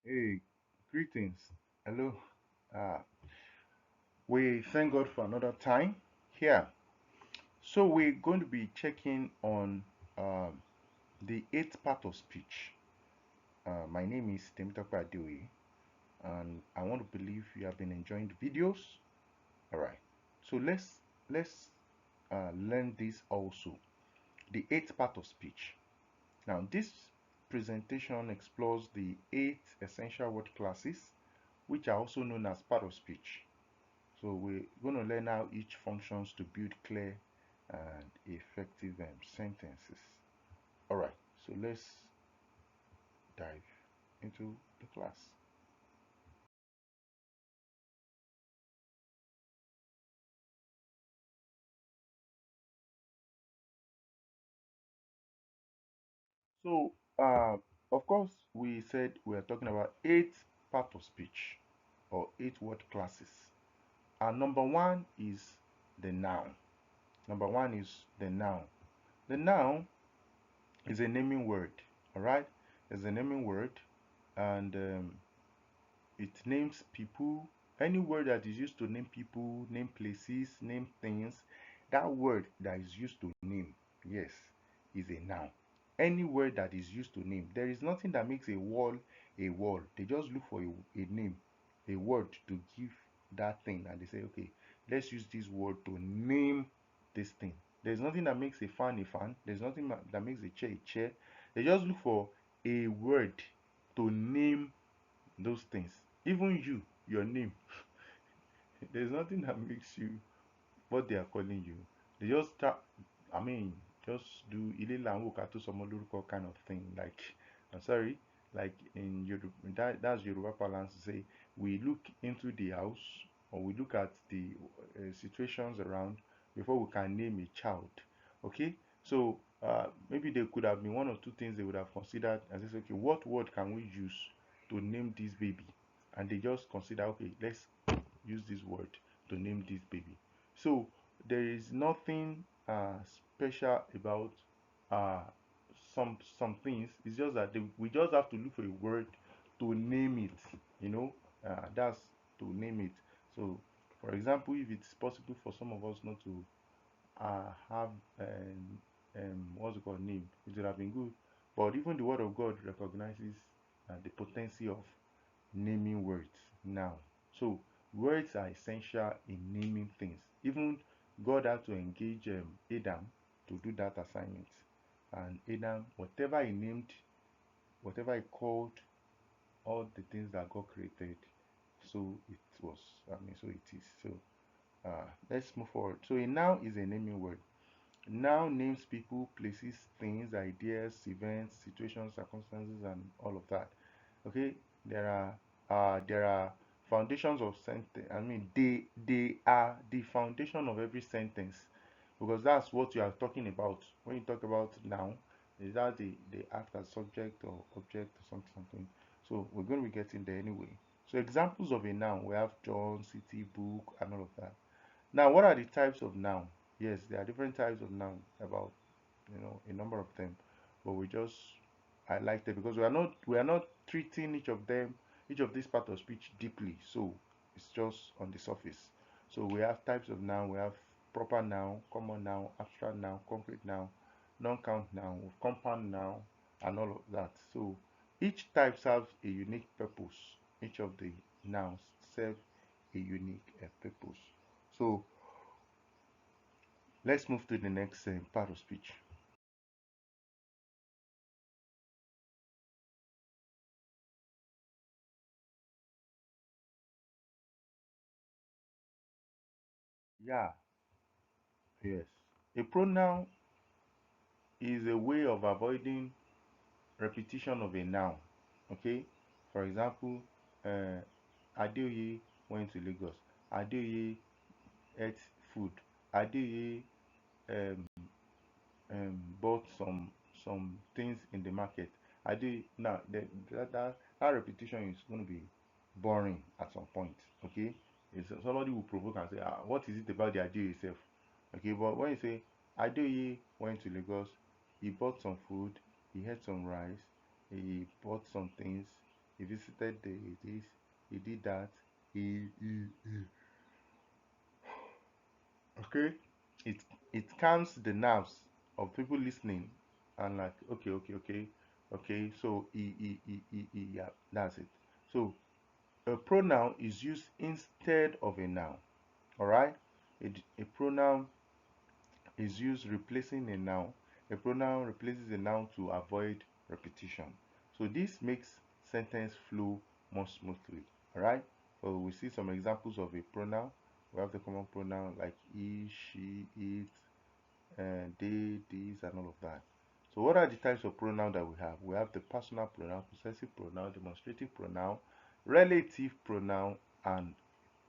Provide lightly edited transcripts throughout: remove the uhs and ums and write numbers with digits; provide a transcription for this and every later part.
Hey, greetings. Hello. Uh, we thank God for another time here. So we're going to be checking on um, the eighth part of speech. My name is Adeoye, and I want to believe you have been enjoying the videos. All right. So let's learn this also. The eighth part of speech. Now this presentation explores the eight essential word classes, which are also known as part of speech. So we're going to learn how each functions to build clear and effective sentences. All right, so let's dive into the class. So, of course, we said we are talking about eight part of speech or eight word classes. And number one is the noun. Number one is the noun. The noun is a naming word. All right, it's a naming word, and it names people. Any word that is used to name people, name places, name things, that word that is used to name, yes, is a noun. Any word that is used to name, there is nothing that makes a wall a wall. They just look for a name, a word to give that thing, and they say, okay, let's use this word to name this thing. There's nothing that makes a fan a fan. There's nothing that makes a chair a chair. They just look for a word to name those things. Even you, your name, there's nothing that makes you what they are calling you. They just start, I mean, just do Ililanwo Kato Somoluruko kind of thing. Like, I'm sorry, like in Yoruba, that's Yoruba parlance to say, we look into the house or we look at the situations around before we can name a child. Okay, so maybe there could have been one or two things they would have considered and say, okay, what word can we use to name this baby? And they just consider, okay, let's use this word to name this baby. So there is nothing special about uh, some things. It's just that we just have to look for a word to name it. That's to name it. So, for example, if it's possible for some of us not to have what's it called name, it would have been good. But even the Word of God recognizes the potency of naming words now. So words are essential in naming things. Even God had to engage Adam to do that assignment. And Adam, whatever he named, whatever he called, all the things that God created, so it was. I mean, so it is. So let's move forward. So a noun is a naming word. Noun names people, places, things, ideas, events, situations, circumstances, and all of that. Okay, there are foundations of sentence. I mean, they are the foundation of every sentence because that's what you are talking about when you talk about noun. Is that they act as subject or object or something. So we're going to be getting there anyway. So examples of a noun, we have John, city, book, and all of that. Now, what are the types of noun? Yes, there are different types of noun, about a number of them, but we just highlight them because we are not treating each of these part of speech deeply. So it's just on the surface. So we have types of noun. We have proper noun, common noun, abstract noun, concrete noun, non-count noun, compound noun, and all of that. So each type serves a unique purpose. Each of the nouns serve a unique purpose. So let's move to the next part of speech. Yeah, yes. A pronoun is a way of avoiding repetition of a noun. Okay? For example, uh, Adeoye went to Lagos. Adeoye ate food. Adeoye um, bought some things in the market. Now that repetition is going to be boring at some point. Okay, somebody will provoke and say, what is it about the idea itself? Okay, but when you say Adeoye went to Lagos, he bought some food, he had some rice, he bought some things, he visited this, he did that, he. Okay, it it calms the nerves of people listening, and like, okay, so yeah, that's it. So a pronoun is used instead of a noun. All right, a pronoun is used replacing a noun. A pronoun replaces a noun to avoid repetition. So this makes sentence flow more smoothly. All right. So we see some examples of a pronoun. We have the common pronoun like he, she, it, they, these, and all of that. So what are the types of pronoun that we have? We have the personal pronoun, possessive pronoun, demonstrative pronoun, relative pronoun, and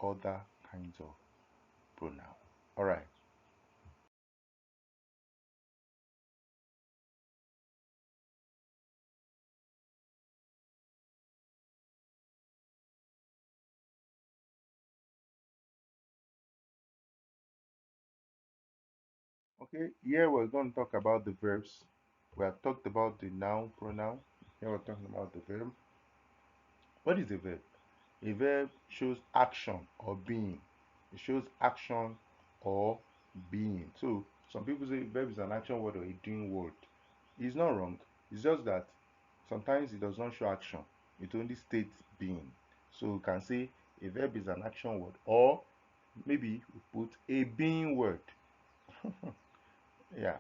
other kinds of pronoun. All right. Okay, here we're going to talk about the verbs. We have talked about the noun, pronoun. Here we're talking about the verb. What is a verb? A verb shows action or being. It shows action or being. So some people say verb is an action word or a doing word. It's not wrong. It's just that sometimes it does not show action. It only states being. So you can say a verb is an action word, or maybe we put a being word. Yeah.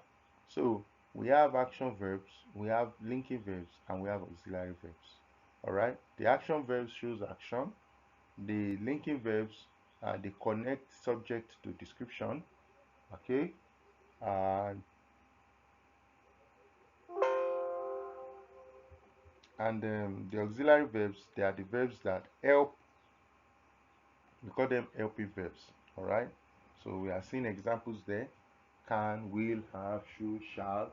So we have action verbs, we have linking verbs, and we have auxiliary verbs. All right. The action verbs shows action. The linking verbs, they connect subject to description. Okay. And the auxiliary verbs, they are the verbs that help. We call them helping verbs. All right. So we are seeing examples there: can, will, have, should, shall,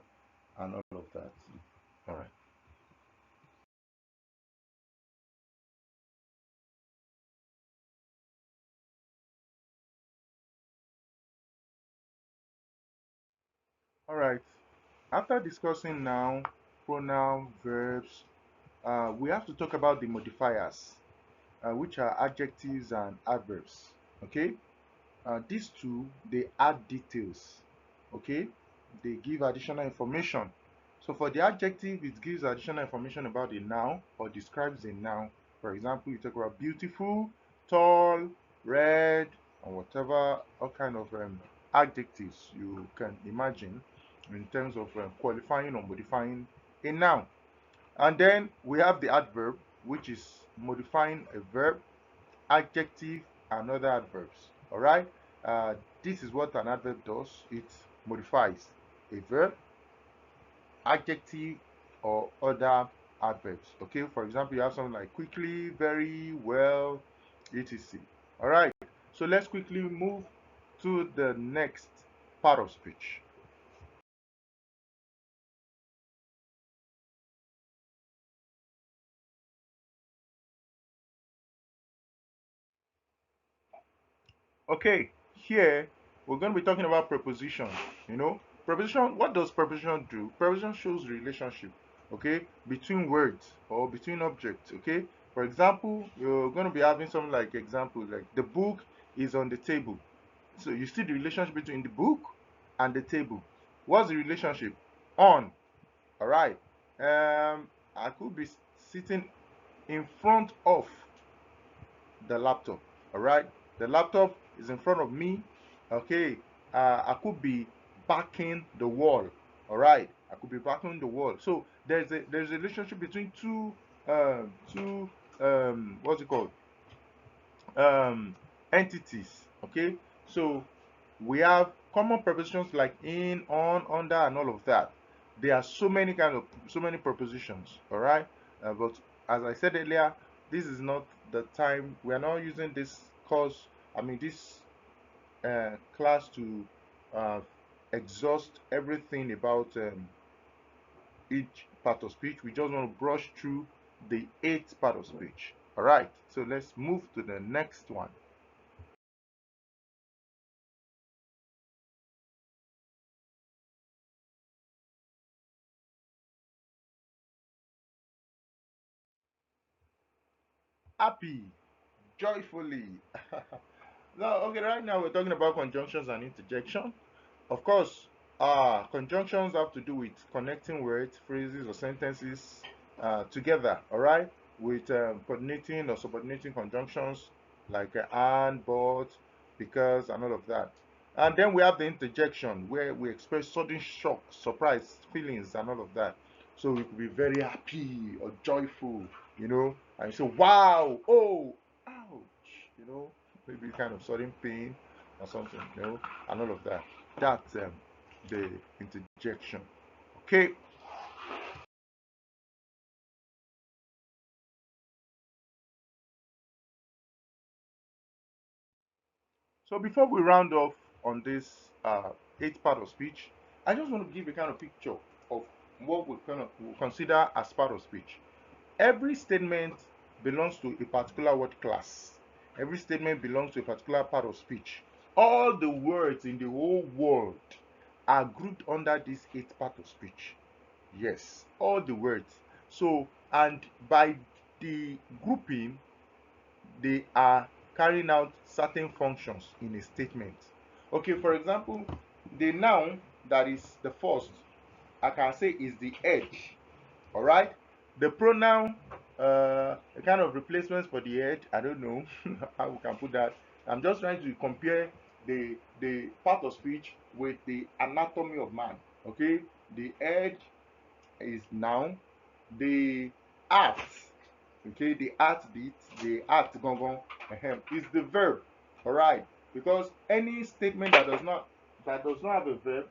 and all of that. All right. All right. After discussing noun, pronoun, verbs, we have to talk about the modifiers, which are adjectives and adverbs. Okay, these two, they add details. Okay, they give additional information. So for the adjective, it gives additional information about a noun or describes a noun. For example, you talk about beautiful, tall, red, or whatever, all kind of adjectives you can imagine in terms of qualifying or modifying a noun. And then we have the adverb, which is modifying a verb, adjective, and other adverbs. All right. Uh, this is what an adverb does. It modifies a verb, adjective, or other adverbs. Okay. For example, you have something like quickly, very, well, etc. All right. So let's quickly move to the next part of speech. Okay, here we're going to be talking about preposition. Preposition, what does preposition do? Preposition shows relationship, okay, between words or between objects, okay. For example, you're going to be having something like example, like the book is on the table. So you see the relationship between the book and the table. What's the relationship? On. All right. I could be sitting in front of the laptop. All right, the laptop is in front of me. Okay, I could be backing the wall. All right, I could be backing the wall. So there's a relationship between two what's it called, entities. Okay, so we have common prepositions like in, on, under, and all of that. There are so many prepositions. All right, but as I said earlier, this is not the time. We are not using this course. I mean this class to uh, exhaust everything about each part of speech. We just want to brush through the eighth part of speech. All right, so let's move to the next one. happy, joyfully. Now, okay, right now we're talking about conjunctions and interjection. Of course, conjunctions have to do with connecting words, phrases, or sentences together, all right, with coordinating or subordinating conjunctions like and, but, because, and all of that. And then we have the interjection where we express sudden shock, surprise, feelings, and all of that. So we could be very happy or joyful, and you say, wow, oh, ouch, maybe kind of sudden pain or something, and all of that. That's the interjection. Okay. So before we round off on this eighth part of speech, I just want to give a kind of picture of what we consider as part of speech. Every statement belongs to a particular word class. Every statement belongs to a particular part of speech. All the words in the whole world are grouped under this eighth part of speech. Yes, all the words. So, and by the grouping, they are carrying out certain functions in a statement. Okay, for example, the noun that is the first, I can say is the edge. All right. The pronoun, a kind of replacement for the edge. I don't know how we can put that. I'm just trying to compare the part of speech with the anatomy of man. Okay, the edge is noun. The art, okay, the art bit, the art gongon, is the verb. All right, because any statement that does not have a verb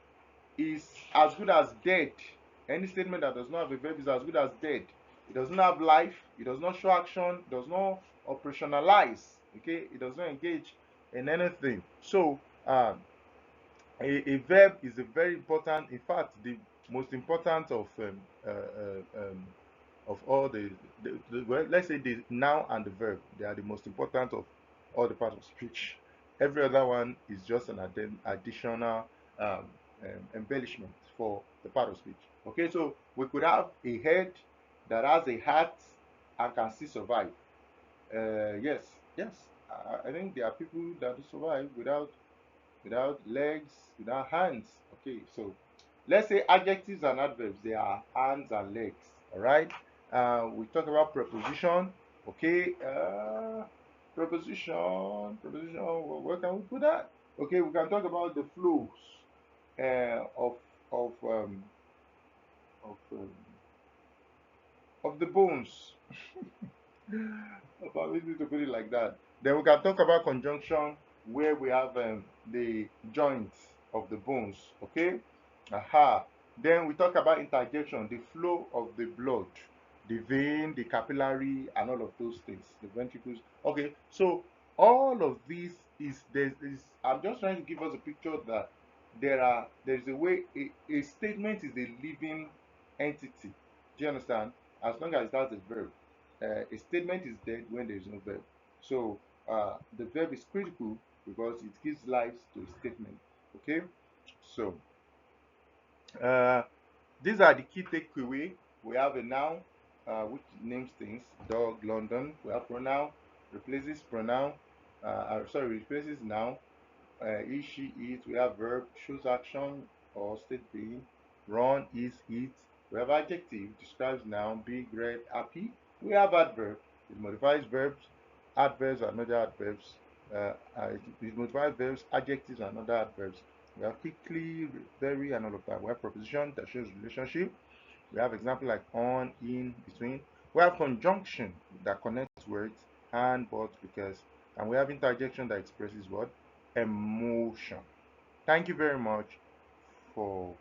is as good as dead. Any statement that does not have a verb is as good as dead. It does not have life. It does not show action. It does not operationalize. Okay, it does not engage in anything. So a verb is a very important, in fact, the most important of all well, let's say the noun and the verb, they are the most important of all the parts of speech. Every other one is just an additional um, embellishment for the part of speech. Okay, so we could have a head that has a heart and can still survive. Yes, yes, I think there are people that survive without legs, without hands. Okay, so let's say adjectives and adverbs, they are hands and legs. All right. We talk about preposition. Okay. Preposition. Where can we put that? Okay, we can talk about the flows of of um, of the bones. Permit me to put it like that. Then we can talk about conjunction where we have the joints of the bones. Okay. Aha. Then we talk about interjection, the flow of the blood, the vein, the capillary, and all of those things, the ventricles. Okay. So all of these is I'm just trying to give us a picture that there's a way a statement is a living entity. Do you understand? As long as it has a verb. A statement is dead when there is no verb. So the verb is critical because it gives life to a statement. Okay, so uh, these are the key takeaway. We have a noun which names things: dog, London. We have pronoun, replaces pronoun. Sorry, replaces noun. He, she, it. We have verb, shows action or state being. Run, is, eat. We have adjective, describes noun, big, red, happy. We have adverb, it modifies verbs. Adverbs and other adverbs. It modifies verbs, adjectives and other adverbs. We have quickly, very, and all of that. We have preposition that shows relationship. We have example like on, in, between. We have conjunction that connects words, and, but, because. And we have interjection that expresses what? Emotion. Thank you very much for